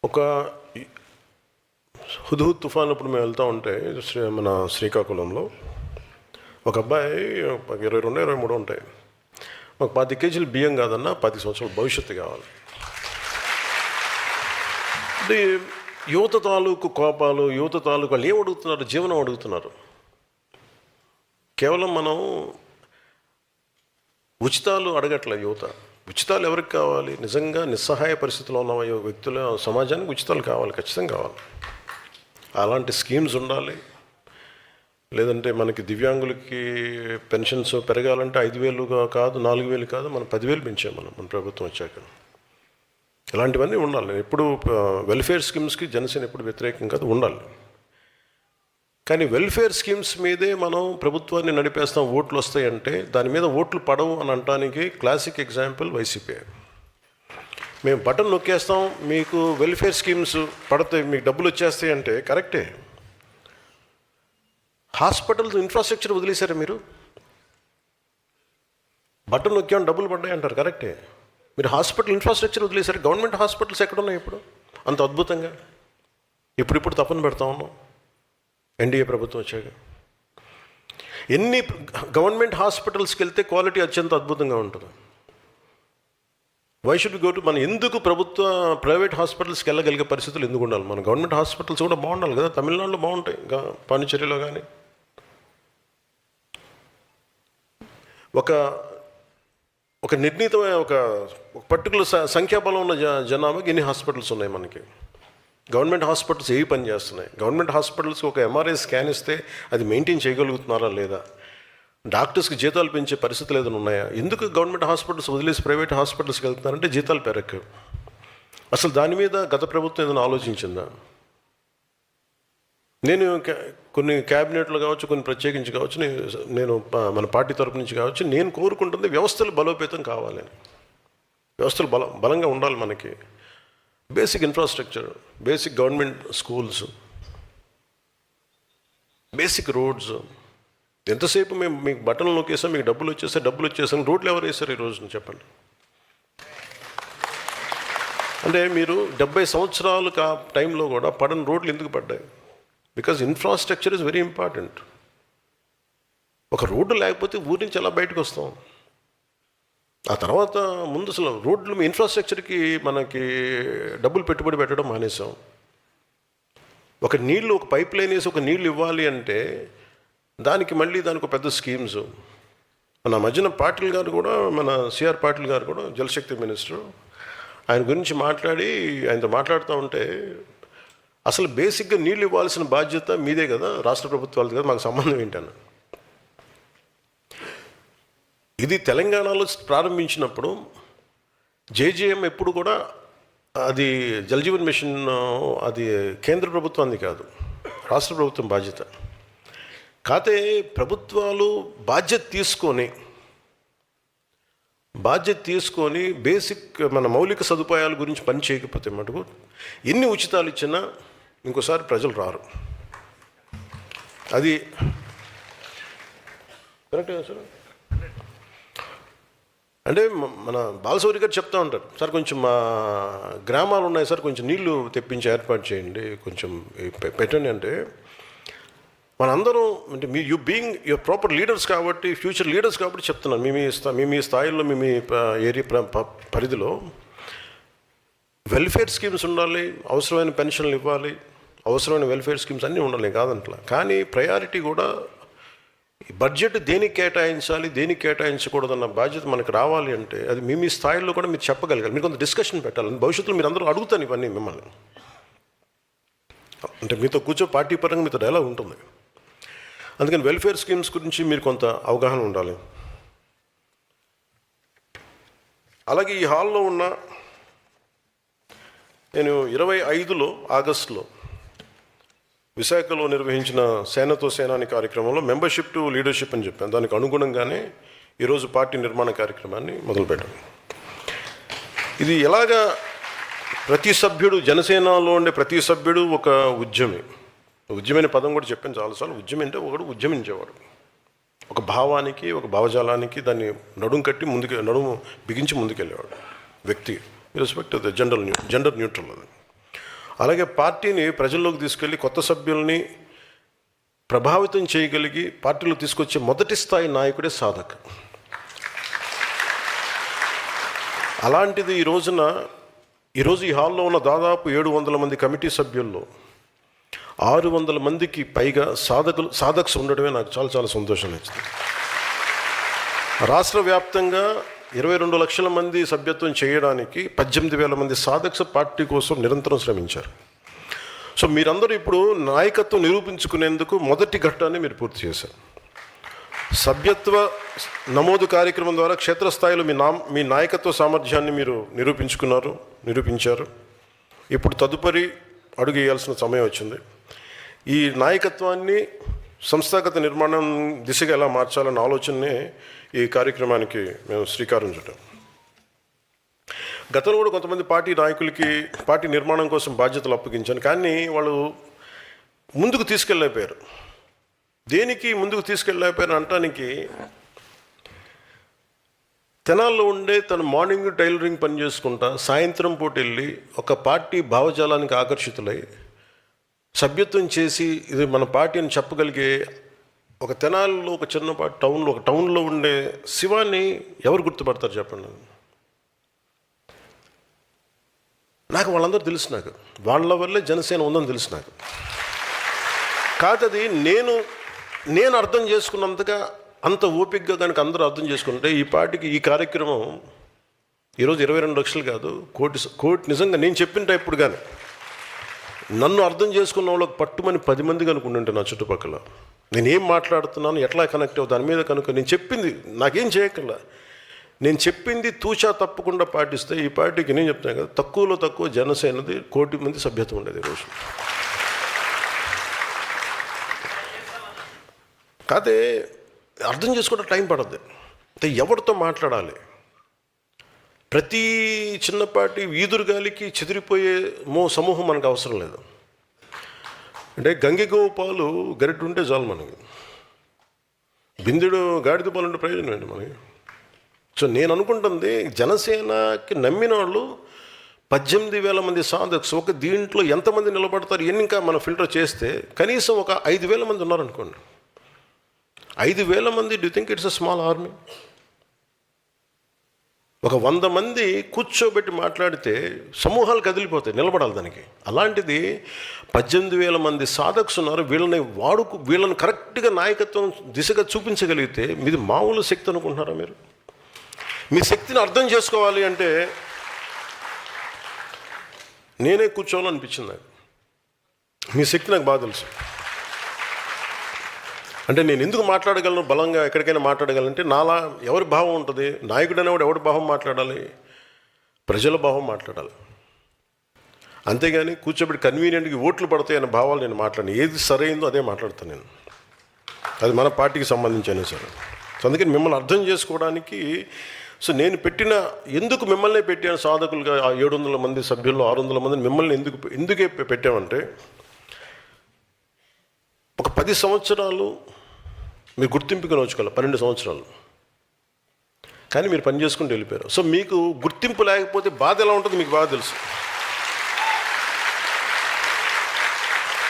ఒక హుద్హుద్ తుఫాన్ అప్పుడు మేము వెళ్తూ ఉంటే మన శ్రీకాకుళంలో ఒక అబ్బాయి 22, 23 ఉంటాయి. మాకు 10 కేజీలు బియ్యం కాదన్నా 10 సంవత్సరాల భవిష్యత్తు కావాలి. అంటే యువత తాలూకు కోపాలు, యువత తాలూకు వాళ్ళు ఏం అడుగుతున్నారు? జీవనం అడుగుతున్నారు. కేవలం మనం ఉచితాలు అడగట్లే. యువత ఉచితాలు ఎవరికి కావాలి? నిజంగా నిస్సహాయ పరిస్థితిలో ఉన్న వ్యక్తుల సమాజానికి ఉచితాలు కావాలి, ఖచ్చితంగా కావాలి. అలాంటి స్కీమ్స్ ఉండాలి. లేదంటే మనకి దివ్యాంగులకి పెన్షన్స్ పెరగాలంటే 5,000 కాదు, 4,000 కాదు, మనం 10,000 పెంచాం మన ప్రభుత్వం వచ్చాక. ఇలాంటివన్నీ ఉండాలి. ఎప్పుడు వెల్ఫేర్ స్కీమ్స్కి జనసేన ఎప్పుడు వ్యతిరేకం కాదు, ఉండాలి. కానీ వెల్ఫేర్ స్కీమ్స్ మీదే మనం ప్రభుత్వాన్ని నడిపేస్తాం, ఓట్లు వస్తాయంటే దాని మీద ఓట్లు పడవు అని అనటానికి క్లాసిక్ ఎగ్జాంపుల్ వైసీపీ. మేము బటన్ నొక్కేస్తాం, మీకు వెల్ఫేర్ స్కీమ్స్ పడతాయి, మీకు డబ్బులు వచ్చేస్తాయి అంటే కరెక్టే. హాస్పిటల్స్ ఇన్ఫ్రాస్ట్రక్చర్ వదిలేశారా మీరు? బటన్ నొక్కామని డబ్బులు పడ్డాయి అంటారు, కరెక్టే. మీరు హాస్పిటల్ ఇన్ఫ్రాస్ట్రక్చర్ వదిలేశారు. గవర్నమెంట్ హాస్పిటల్స్ ఎక్కడున్నాయి ఇప్పుడు అంత అద్భుతంగా? ఇప్పుడు తప్పని పెడతా ఉన్నాం ఎన్డీఏ ప్రభుత్వం వచ్చాక. ఎన్ని గవర్నమెంట్ హాస్పిటల్స్కి వెళ్తే క్వాలిటీ అత్యంత అద్భుతంగా ఉంటుంది. వై షుడ్ గో టు మనం ఎందుకు ప్రైవేట్ హాస్పిటల్స్కి వెళ్ళగలిగే పరిస్థితులు ఎందుకు ఉండాలి? మన గవర్నమెంట్ హాస్పిటల్స్ కూడా బాగుండాలి కదా. తమిళనాడులో బాగుంటాయి, పాండిచేరిలో కానీ. ఒక నిర్ణీతమైన ఒక పర్టికులర్ సంఖ్యాబలం ఉన్న జనాభాకి ఎన్ని హాస్పిటల్స్ ఉన్నాయి మనకి? గవర్నమెంట్ హాస్పిటల్స్ ఏవి పని చేస్తున్నాయి? గవర్నమెంట్ హాస్పిటల్స్కి ఒక ఎంఆర్ఐ స్కాన్ ఇస్తే అది మెయింటైన్ చేయగలుగుతున్నారా లేదా? డాక్టర్స్కి జీతాలు పెంచే పరిస్థితులు ఏదైనా ఉన్నాయా? ఎందుకు గవర్నమెంట్ హాస్పిటల్స్ వదిలేసి ప్రైవేట్ హాస్పిటల్స్కి వెళ్తున్నారంటే జీతాలు పెరగవు. అసలు దాని మీద గత ప్రభుత్వం ఏదైనా ఆలోచించిందా? నేను కొన్ని క్యాబినెట్లు కావచ్చు, కొన్ని ప్రత్యేకించి కావచ్చు, నేను మన పార్టీ తరపు నుంచి కావచ్చు, నేను కోరుకుంటుంది వ్యవస్థలు బలోపేతం కావాలని. వ్యవస్థలు బలంగా ఉండాలి మనకి. Basic infrastructure, basic government schools, basic roads. ఎంతసేపు మేము మీకు బటన్లు నొక్కేసాం, మీకు డబ్బులు వచ్చేసాం. రోడ్లు ఎవరు వేశారు ఈ రోజున చెప్పండి? అంటే మీరు 70 సంవత్సరాలు టైంలో కూడా పడని రోడ్లు ఎందుకు పడ్డాయి? Because infrastructure is very important. ఒక రోడ్డు లేకపోతే ఊరి నుంచి ఎలా బయటకు వస్తాం? ఆ తర్వాత ముందు అసలు రోడ్లు ఇన్ఫ్రాస్ట్రక్చర్కి మనకి డబ్బులు పెట్టుబడి పెట్టడం మానేసాం. ఒక పైప్ లైన్ వేసి ఒక నీళ్ళు ఇవ్వాలి అంటే దానికి ఒక పెద్ద స్కీమ్స్. మన మధ్యన పాటిల్ గారు కూడా, మన సిఆర్ పాటిల్ గారు కూడా జలశక్తి మినిస్టర్, ఆయన గురించి ఆయనతో మాట్లాడుతూ ఉంటే అసలు బేసిక్గా నీళ్ళు ఇవ్వాల్సిన బాధ్యత మీదే కదా, రాష్ట్ర ప్రభుత్వాలది కదా, మాకు సంబంధం ఏంటన్న. ఇది తెలంగాణలో ప్రారంభించినప్పుడు జేజేఎం ఎప్పుడు కూడా అది జలజీవన్ మిషన్ అది కేంద్ర ప్రభుత్వాన్ని కాదు, రాష్ట్ర ప్రభుత్వం బాధ్యత. కాకపోతే ప్రభుత్వాలు బాధ్యత తీసుకొని బేసిక్ మన మౌలిక సదుపాయాల గురించి పని చేయకపోతే మటుకు ఎన్ని ఉచితాలు ఇచ్చినా ఇంకోసారి ప్రజలు రారు. అది కరెక్టే సార్. అంటే మన బాలశౌరి గారు చెప్తా ఉంటారు, సార్ కొంచెం మా గ్రామాలు ఉన్నాయి సార్, కొంచెం నీళ్లు తెప్పించి ఏర్పాటు చేయండి, కొంచెం పెట్టండి. అంటే మనందరం అంటే యువర్ ప్రాపర్ లీడర్స్ కాబట్టి, ఫ్యూచర్ లీడర్స్ కాబట్టి చెప్తున్నాను. మీ స్థాయిలో మీ ఏరియా పరిధిలో వెల్ఫేర్ స్కీమ్స్ ఉండాలి, అవసరమైన పెన్షన్లు ఇవ్వాలి, అవసరమైన వెల్ఫేర్ స్కీమ్స్ అన్నీ ఉండాలి కాదంట్లా. కానీ ప్రయారిటీ కూడా బడ్జెట్ దేనికి కేటాయించాలి, దేనికి కేటాయించకూడదన్న బాధ్యత మనకు రావాలి. అంటే అది మీ స్థాయిలో కూడా మీరు చెప్పగలగాలి. మీరు కొంత డిస్కషన్ పెట్టాలి. భవిష్యత్తులో మీరు అందరూ అడుగుతాను ఇవన్నీ మిమ్మల్ని. అంటే మీతో పార్టీ పరంగా మీతో డైలాగ్ ఉంటుంది. అందుకని వెల్ఫేర్ స్కీమ్స్ గురించి మీరు కొంత అవగాహన ఉండాలి. అలాగే ఈ హాల్లో ఉన్న నేను 25 ఆగస్టులో విశాఖలో నిర్వహించిన సేనతో సేనాని కార్యక్రమంలో మెంబర్షిప్ టు లీడర్షిప్ అని చెప్పాను. దానికి అనుగుణంగానే ఈరోజు పార్టీ నిర్మాణ కార్యక్రమాన్ని మొదలుపెట్టాను. ఇది ఎలాగా ప్రతి సభ్యుడు, జనసేనలో ఉండే ప్రతి సభ్యుడు ఒక ఉద్యమైన పదం కూడా చెప్పాను చాలాసార్లు. ఉద్యమం అంటే ఒకడు ఉద్యమించేవాడు, ఒక భావానికి, ఒక భావజాలానికి దాన్ని నడుము బిగించి ముందుకెళ్ళేవాడు వ్యక్తి. Respect the gender neutral. అది అలాగే పార్టీని ప్రజల్లోకి తీసుకెళ్ళి కొత్త సభ్యుల్ని ప్రభావితం చేయగలిగి పార్టీలో తీసుకొచ్చే మొదటి స్థాయి నాయకుడే సాధక్. అలాంటిది ఈరోజు ఈ హాల్లో ఉన్న దాదాపు 700 మంది కమిటీ సభ్యుల్లో 600 మందికి పైగా సాధక్స్ ఉండడమే నాకు చాలా చాలా సంతోషం ఇచ్చింది. రాష్ట్ర వ్యాప్తంగా 22 లక్షల మంది సభ్యత్వం చేయడానికి 18,000 మంది సాధక్స్ పార్టీ కోసం నిరంతరం శ్రమించారు. సో మీరందరూ ఇప్పుడు నాయకత్వం నిరూపించుకునేందుకు మొదటి ఘట్టాన్ని మీరు పూర్తి చేశారు. సభ్యత్వ నమోదు కార్యక్రమం ద్వారా క్షేత్రస్థాయిలో మీ నాయకత్వ సామర్థ్యాన్ని మీరు నిరూపించారు. ఇప్పుడు తదుపరి అడుగు వేయాల్సిన సమయం వచ్చింది. ఈ నాయకత్వాన్ని సంస్థాగత నిర్మాణం దిశగా ఎలా మార్చాలన్న ఆలోచననే ఈ కార్యక్రమానికి మేము శ్రీకారం చుట్టాం. గతంలో కూడా కొంతమంది పార్టీ నాయకులకి పార్టీ నిర్మాణం కోసం బాధ్యతలు అప్పగించాను, కానీ వాళ్ళు ముందుకు తీసుకెళ్ళలేకపోయారు. దేనికి ముందుకు తీసుకెళ్ళలేకపోయారు అంటానికి, తెనాల్లో ఉండే తను మార్నింగ్ టైలరింగ్ పని చేసుకుంటా సాయంత్రం పూట వెళ్ళి ఒక పార్టీ భావజాలానికి ఆకర్షితులై సభ్యత్వం చేసి ఇది మన పార్టీ అని చెప్పగలిగే ఒక తెనాల్లో ఒక చిన్నపాటి టౌన్లో ఉండే శివాన్ని ఎవరు గుర్తుపడతారు చెప్పండి? నాకు వాళ్ళందరూ తెలుసు. నాకు వాళ్ళ వల్లే జనసేన ఉందని తెలుసు. నాకు కాదు, అది నేను అర్థం చేసుకున్నంతగా అంత ఓపికగా కనుక అందరూ అర్థం చేసుకుంటే ఈ పార్టీకి ఈ కార్యక్రమం ఈరోజు 22 లక్షలు కాదు, కోటి నిజంగా నేను చెప్పిన ఇప్పుడు కానీ నన్ను అర్థం చేసుకున్న వాళ్ళకి పట్టుమని 10 మంది కనుకుంటుంటే నా చుట్టుపక్కల నేనేం మాట్లాడుతున్నాను, ఎట్లా కనెక్ట్ అవ్వ దాని మీద కనుక నేను చెప్పింది నాకేం చేయక్కర్లా, నేను చెప్పింది తూచా తప్పకుండా పాటిస్తే ఈ పార్టీకి నేను చెప్తాను కదా, తక్కువలో తక్కువ జనసేనది 1 కోటి మంది సభ్యత్వం ఉండేది ఈరోజు. కాదే అర్థం చేసుకోవడం టైం పడద్దు. అంటే ఎవరితో మాట్లాడాలి, ప్రతి చిన్నపాటి ఈదురుగాలికి చెదిరిపోయే సమూహం మనకు అవసరం లేదు. అంటే గంగిగోపాలు గరిటె ఉంటే చాలు మనకి, బిందెడు గాడిద పాలు ఉంటే ప్రయోజనం ఏంటి మనకి? సో నేను అనుకుంటుంది జనసేనకి నమ్మిన వాళ్ళు 18,000 మంది సాధక్స్. ఒక దీంట్లో ఎంతమంది నిలబడతారు ఎన్ని ఇంకా మనం ఫిల్టర్ చేస్తే కనీసం ఒక 5,000 మంది ఉన్నారనుకోండి. 5,000 మంది, do think it's a small army? ఒక 100 మంది కూర్చోబెట్టి మాట్లాడితే సమూహాలు కదిలిపోతాయి, నిలబడాలి దానికి. అలాంటిది 18,000 మంది సాధక్స్ ఉన్నారు. వీళ్ళని కరెక్ట్గా నాయకత్వం దిశగా చూపించగలిగితే మీది మామూలు శక్తి అనుకుంటున్నారా మీరు? మీ శక్తిని అర్థం చేసుకోవాలి అంటే నేనే కూర్చోవాలనిపించింది నాకు. మీ శక్తి నాకు బాగా తెలుసు. అంటే నేను ఎందుకు మాట్లాడగలను, బలంగా ఎక్కడికైనా మాట్లాడగలంటే నాలా ఎవరి భావం ఉంటుంది? నాయకుడు అనేవాడు ఎవరి భావం మాట్లాడాలి? ప్రజల భావం మాట్లాడాలి. అంతేగాని కూర్చోబెట్టి కన్వీనియంట్గా ఓట్లు పడతాయి అనే భావాలు నేను మాట్లాడను. ఏది సరైందో అదే మాట్లాడతాను నేను. అది మన పార్టీకి సంబంధించిన సరే. సో అందుకని మిమ్మల్ని అర్థం చేసుకోవడానికి సో నేను ఎందుకు మిమ్మల్ని పెట్టాను సాధకులుగా, 700 మంది సభ్యుల్లో 600 మందిని మిమ్మల్ని ఎందుకే పెట్టామంటే, ఒక 10 సంవత్సరాలు మీరు గుర్తింపుగా నోచుకోవాలి, 12 సంవత్సరాలు కానీ మీరు పని చేసుకుంటూ వెళ్ళిపోయారు. సో మీకు గుర్తింపు లేకపోతే బాధ ఎలా ఉంటుందో మీకు బాగా తెలుసు.